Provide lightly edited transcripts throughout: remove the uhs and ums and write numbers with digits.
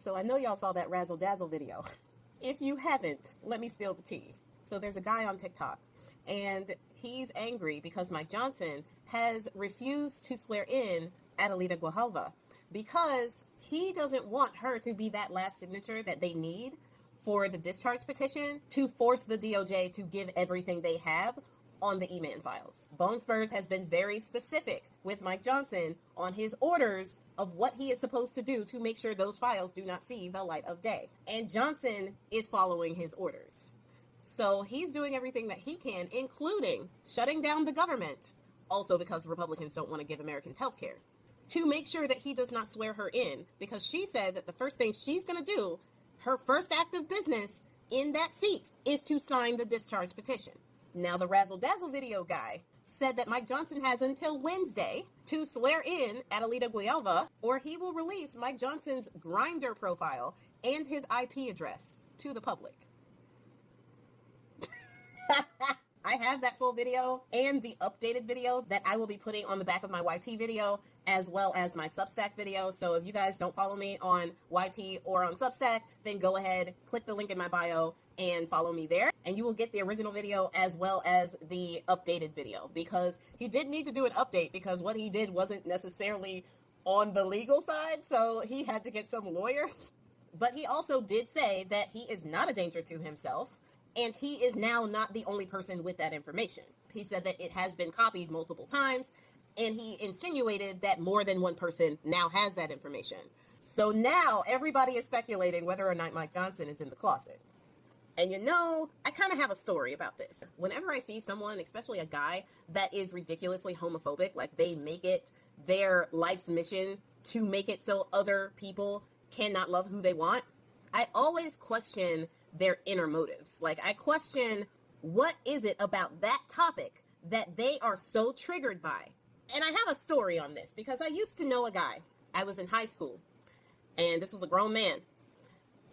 So I know y'all saw that razzle dazzle video. If you haven't, let me spill the tea. So there's a guy on TikTok, and he's angry because Mike Johnson has refused to swear in Adelita Guajalva because he doesn't want her to be that last signature that they need for the discharge petition to force the DOJ to give everything they have on the E-Man files. Bone Spurs has been very specific with Mike Johnson on his orders of what he is supposed to do to make sure those files do not see the light of day. And Johnson is following his orders. So he's doing everything that he can, including shutting down the government, also because Republicans don't want to give Americans health care, to make sure that he does not swear her in, because she said that the first thing she's going to do, her first act of business in that seat, is to sign the discharge petition. Now, the Razzle Dazzle video guy said that Mike Johnson has until Wednesday to swear in Adelita Guajalva, or he will release Mike Johnson's Grindr profile and his IP address to the public. I have that full video and the updated video that I will be putting on the back of my YT video, as well as my Substack video. So if you guys don't follow me on YT or on Substack, then go ahead, click the link in my bio and follow me there. And you will get the original video as well as the updated video, because he did need to do an update because what he did wasn't necessarily on the legal side. So he had to get some lawyers. But he also did say that he is not a danger to himself. And he is now not the only person with that information. He said that it has been copied multiple times, and he insinuated that more than one person now has that information. So now everybody is speculating whether or not Mike Johnson is in the closet. And you know, I kind of have a story about this. Whenever I see someone, especially a guy, that is ridiculously homophobic, like they make it their life's mission to make it so other people cannot love who they want, I always question their inner motives. Like, I question, what is it about that topic that they are so triggered by? And I have a story on this because I used to know a guy. I was in high school, and this was a grown man.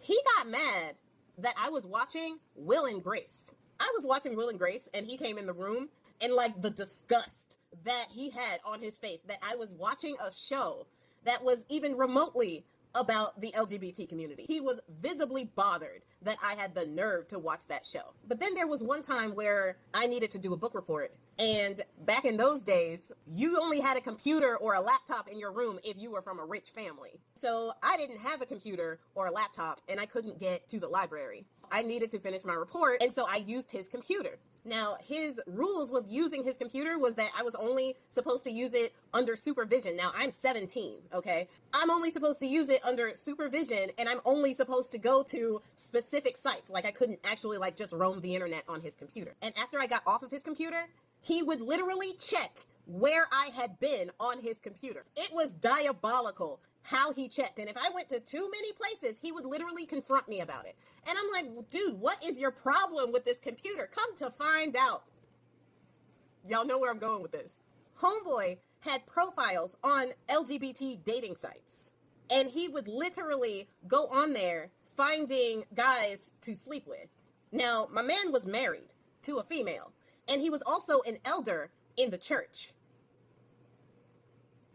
He got mad that I was watching Will and Grace. I was watching Will and Grace, and he came in the room, and like the disgust that he had on his face that I was watching a show that was even remotely about the LGBT community. He was visibly bothered that I had the nerve to watch that show. But then there was one time where I needed to do a book report. And back in those days, you only had a computer or a laptop in your room if you were from a rich family. So I didn't have a computer or a laptop, and I couldn't get to the library. I needed to finish my report, and so I used his computer. Now, his rules with using his computer was that I was only supposed to use it under supervision. Now, I'm 17, okay? I'm only supposed to use it under supervision, and I'm only supposed to go to specific sites. Like, I couldn't actually, like, just roam the internet on his computer. And after I got off of his computer, he would literally check where I had been on his computer. It was diabolical how he checked. And if I went to too many places, he would literally confront me about it. And I'm like, dude, what is your problem with this computer? Come to find out. Y'all know where I'm going with this. Homeboy had profiles on LGBT dating sites. And he would literally go on there finding guys to sleep with. Now, my man was married to a female. And he was also an elder in the church.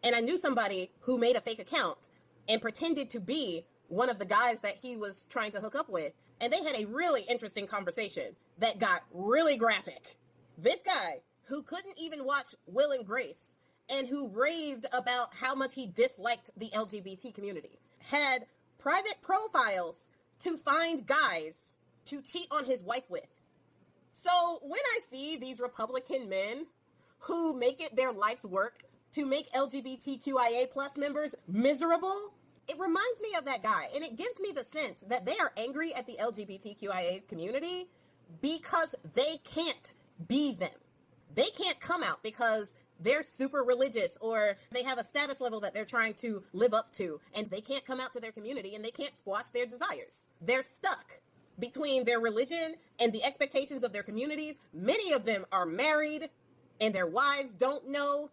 And I knew somebody who made a fake account and pretended to be one of the guys that he was trying to hook up with. And they had a really interesting conversation that got really graphic. This guy, who couldn't even watch Will and Grace, and who raved about how much he disliked the LGBT community, had private profiles to find guys to cheat on his wife with. So when I see these Republican men who make it their life's work to make LGBTQIA plus members miserable, it reminds me of that guy. And it gives me the sense that they are angry at the LGBTQIA community because they can't be them. They can't come out because they're super religious or they have a status level that they're trying to live up to, and they can't come out to their community and they can't squash their desires. They're stuck between their religion and the expectations of their communities. Many of them are married and their wives don't know.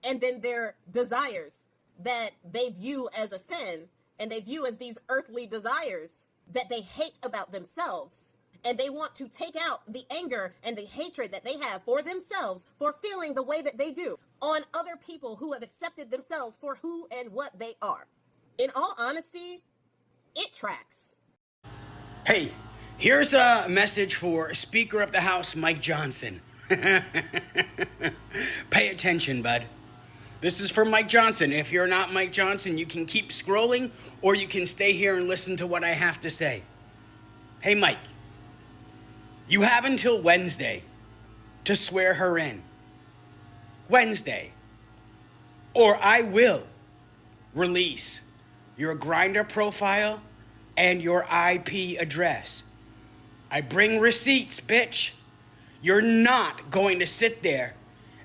And then their desires that they view as a sin and they view as these earthly desires that they hate about themselves. And they want to take out the anger and the hatred that they have for themselves for feeling the way that they do on other people who have accepted themselves for who and what they are. In all honesty, It tracks. Hey, here's a message for Speaker of the House, Mike Johnson. Pay attention, bud. This is for Mike Johnson. If you're not Mike Johnson, you can keep scrolling or you can stay here and listen to what I have to say. Hey, Mike, you have until Wednesday to swear her in. Wednesday. Or I will release your Grindr profile and your IP address. I bring receipts, bitch. You're not going to sit there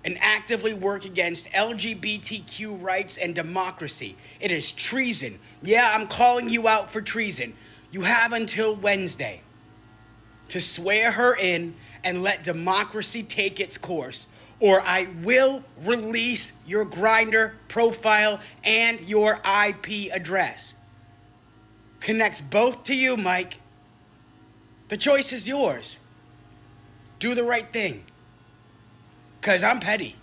and actively work against LGBTQ rights and democracy. It is treason. Yeah, I'm calling you out for treason. You have until Wednesday to swear her in and let democracy take its course, or I will release your Grindr profile and your IP address. Connects both to you, Mike. The choice is yours. Do the right thing. 'Cause I'm petty.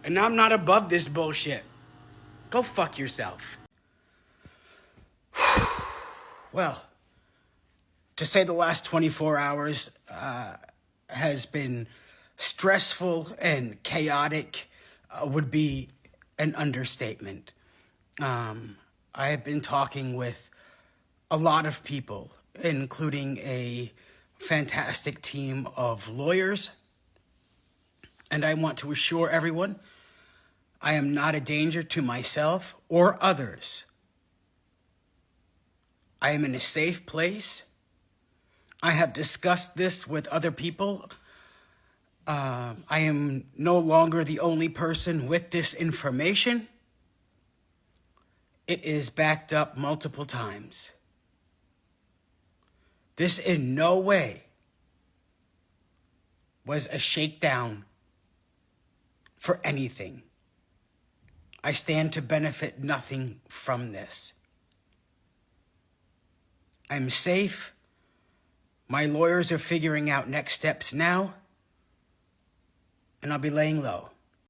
And I'm not above this bullshit. Go fuck yourself. Well, to say the last 24 hours has been stressful and chaotic would be an understatement. I have been talking with a lot of people, including a fantastic team of lawyers. And I want to assure everyone, I am not a danger to myself or others. I am in a safe place. I have discussed this with other people. I am no longer the only person with this information. It is backed up multiple times. This in no way was a shakedown for anything. I stand to benefit nothing from this. I'm safe. My lawyers are figuring out next steps now, and I'll be laying low.